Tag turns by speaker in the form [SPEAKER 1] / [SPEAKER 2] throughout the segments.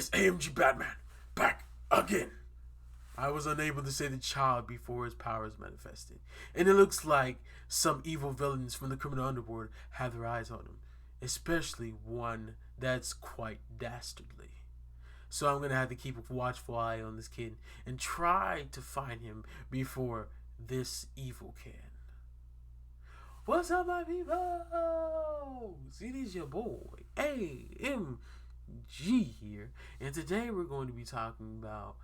[SPEAKER 1] It's AMG Batman, back again. I was unable to say the child before his powers manifested, and it looks like some evil villains from the criminal underworld have their eyes on him, especially one that's quite dastardly. So I'm gonna have to keep a watchful eye on this kid and try to find him before this evil can. What's up, my people? It is your boy AMG here, and today we're going to be talking about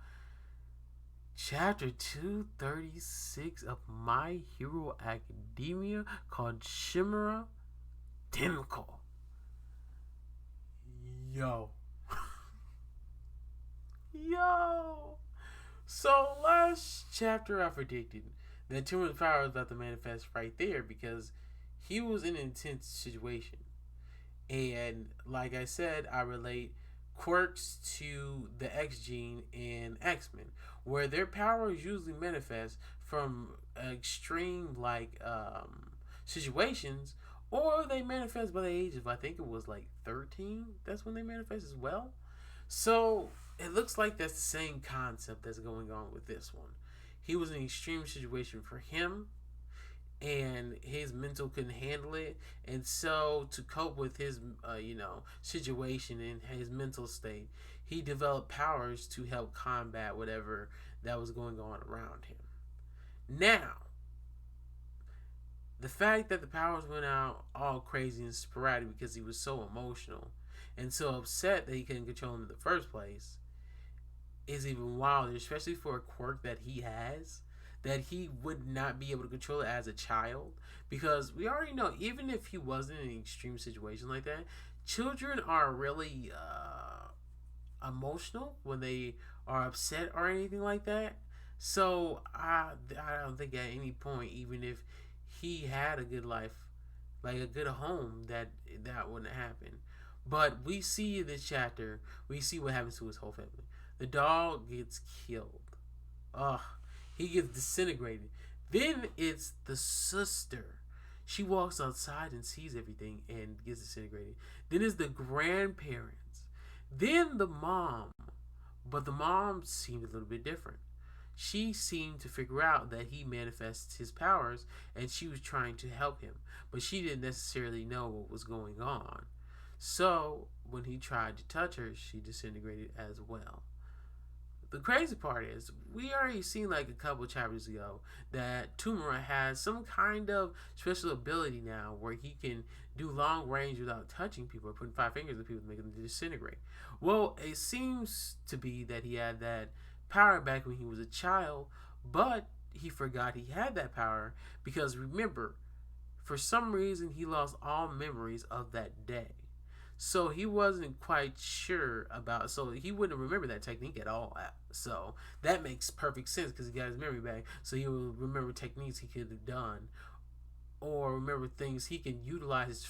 [SPEAKER 1] Chapter 236 of My Hero Academia, called Chimera Tentacle. Yo. Yo. So last chapter I predicted that Timur's power was about to manifest right there because he was in an intense situation. And like I said, I relate quirks to the X gene in X-Men, where their powers usually manifest from extreme situations, or they manifest by the age of, I think it was like 13. That's when they manifest as well. So it looks like that's the same concept that's going on with this one. He was in an extreme situation for him, and his mental couldn't handle it, and so to cope with his situation and his mental state, he developed powers to help combat whatever that was going on around him. Now, the fact that the powers went out all crazy and sporadic because he was so emotional and so upset that he couldn't control them in the first place is even wilder, especially for a quirk that he has, that he would not be able to control it as a child. Because we already know, even if he wasn't in an extreme situation like that, children are really emotional when they are upset or anything like that. So I don't think at any point, even if he had a good life, like a good home, that wouldn't happen. But we see in this chapter, we see what happens to his whole family. The dog gets killed. Ugh. He gets disintegrated. Then it's the sister. She walks outside and sees everything and gets disintegrated. Then it's the grandparents. Then the mom. But the mom seemed a little bit different. She seemed to figure out that he manifests his powers, and she was trying to help him. But she didn't necessarily know what was going on. So when he tried to touch her, she disintegrated as well. The crazy part is, we already seen like a couple chapters ago that Tomura has some kind of special ability now where he can do long range without touching people or putting 5 fingers on people to make them disintegrate. Well, it seems to be that he had that power back when he was a child, but he forgot he had that power because, remember, for some reason he lost all memories of that day. So he wasn't quite sure about, so he wouldn't remember that technique at all. So that makes perfect sense because he got his memory back. So he will remember techniques he could have done, or remember things he can utilize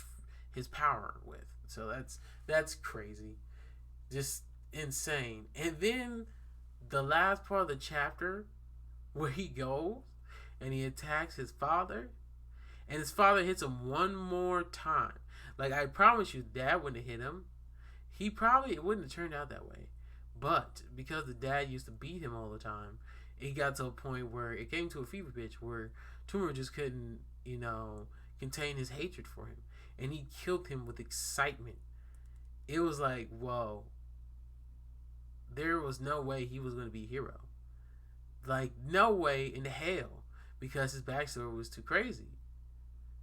[SPEAKER 1] his power with. So that's crazy, just insane. And then the last part of the chapter, where he goes and he attacks his father, and his father hits him one more time. Like, I promise you, Dad wouldn't have hit him. It wouldn't have turned out that way. But because the dad used to beat him all the time, it got to a point where it came to a fever pitch where Tumor just couldn't, contain his hatred for him. And he killed him with excitement. It was like, whoa. There was no way he was going to be a hero. Like, no way in hell. Because his backstory was too crazy.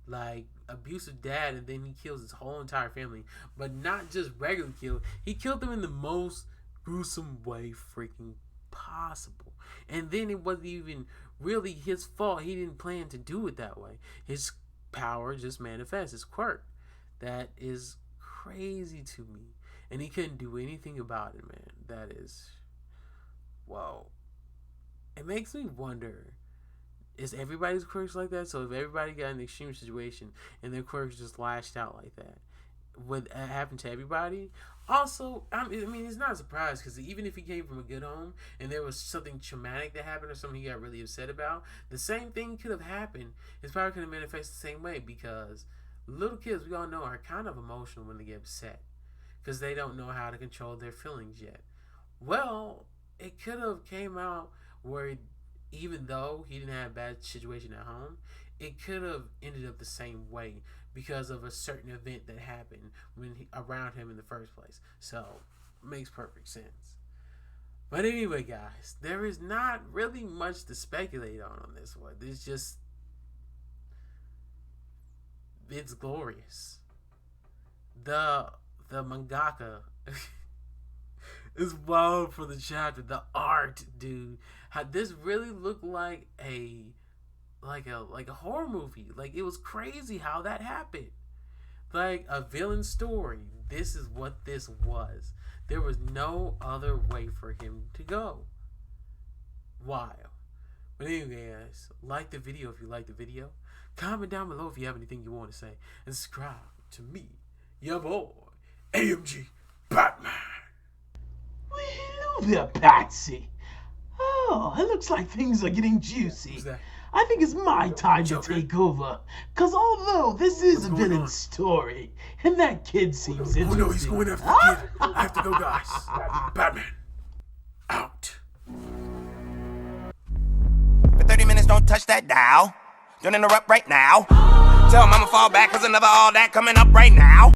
[SPEAKER 1] Like, abusive dad, and then he kills his whole entire family. But not just regular kill. He killed them in the most gruesome way freaking possible. And then it wasn't even really his fault. He didn't plan to do it that way. His power just manifests. His quirk. That is crazy to me. And he couldn't do anything about it, man. That is... Whoa. It makes me wonder... Is everybody's quirks like that? So if everybody got in an extreme situation and their quirks just lashed out like that, would that happen to everybody? Also, I mean, it's not a surprise because even if he came from a good home and there was something traumatic that happened or something he got really upset about, the same thing could have happened. His power could have manifested the same way because little kids, we all know, are kind of emotional when they get upset because they don't know how to control their feelings yet. Well, it could have came out where even though he didn't have a bad situation at home, it could have ended up the same way because of a certain event that happened around him in the first place. So, makes perfect sense. But anyway, guys, there is not really much to speculate on this one. It's just it's glorious. The mangaka is wild for the chapter. The art, dude. How this really looked like a horror movie. Like it was crazy how that happened. Like a villain story. This is what this was. There was no other way for him to go. Wild. But anyway, guys, like the video if you like the video. Comment down below if you have anything you want to say. And subscribe to me, your boy, AMG Batman.
[SPEAKER 2] Well, hello there, Patsy. Oh, it looks like things are getting juicy.
[SPEAKER 1] Who's that?
[SPEAKER 2] I think it's my time
[SPEAKER 1] Joker?
[SPEAKER 2] to take over. Because although this is
[SPEAKER 1] What's
[SPEAKER 2] a
[SPEAKER 1] going on?
[SPEAKER 2] villain story, and that kid seems
[SPEAKER 1] Oh
[SPEAKER 2] interesting.
[SPEAKER 1] no, he's going after the kid. I have to go, guys. Batman. Out.
[SPEAKER 3] For 30 minutes, don't touch that dial. Don't interrupt right now. Tell mama fall back, cause another all that coming up right now.